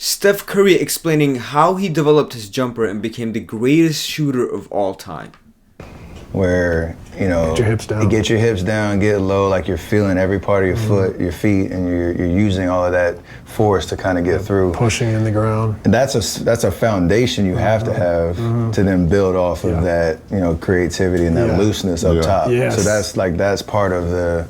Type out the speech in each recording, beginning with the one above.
Steph Curry explaining how he developed his jumper and became the greatest shooter of all time. Where, you know, get your hips down. Get your hips down, get low, like you're feeling every part of your foot, your feet, and you're using all of that force to kind of get through. Pushing in the ground. And that's a foundation you have to have to then build off of that, you know, creativity and that looseness up top. Yes. So that's part of the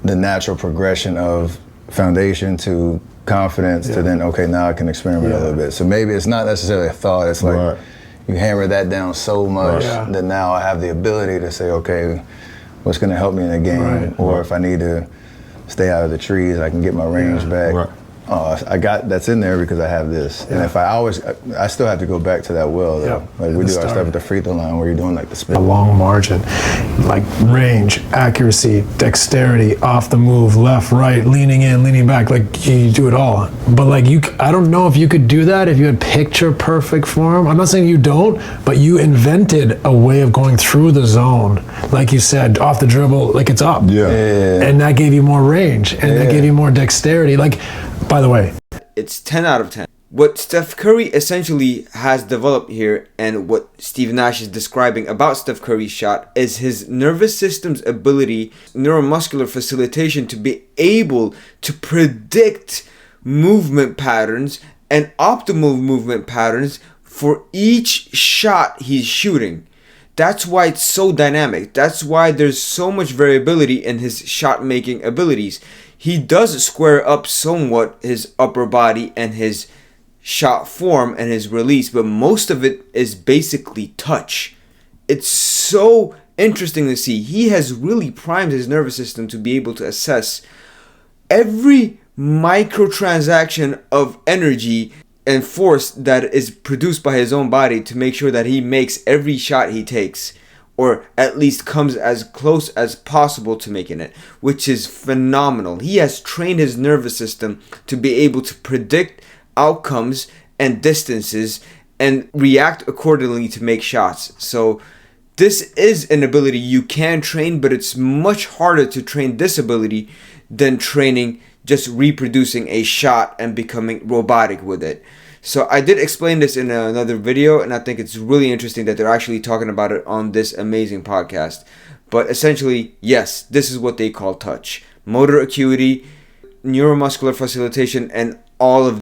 natural progression of foundation to confidence to then, okay, now I can experiment a little bit. So maybe it's not necessarily a thought, it's like you hammer that down so much that now I have the ability to say, okay, what's going to help me in the game? Or if I need to stay out of the trees, I can get my range back. That's in there because I have this. And if I still have to go back to that well though. Like we do our stuff at the free throw line where you're doing like the spin. A long margin, like range, accuracy, dexterity, off the move, left, right, leaning in, leaning back, like you do it all. But like I don't know if you could do that if you had picture perfect form. I'm not saying you don't, but you invented a way of going through the zone. Like you said, off the dribble, like it's up. And that gave you more range and that gave you more dexterity. Like, by the way, it's 10 out of 10. What Steph Curry essentially has developed here, and what Steve Nash is describing about Steph Curry's shot, is his nervous system's ability, neuromuscular facilitation, to be able to predict movement patterns and optimal movement patterns for each shot he's shooting. That's why it's so dynamic. That's why there's so much variability in his shot making abilities. He does square up somewhat his upper body and his shot form and his release, but most of it is basically touch. It's so interesting to see. He has really primed his nervous system to be able to assess every microtransaction of energy and force that is produced by his own body to make sure that he makes every shot he takes, or at least comes as close as possible to making it, which is phenomenal. He has trained his nervous system to be able to predict outcomes and distances and react accordingly to make shots. So this is an ability you can train, but it's much harder to train this ability than training just reproducing a shot and becoming robotic with it. So I did explain this in another video, and I think it's really interesting that they're actually talking about it on this amazing podcast. But essentially, yes, this is what they call touch. Motor acuity, neuromuscular facilitation, and all of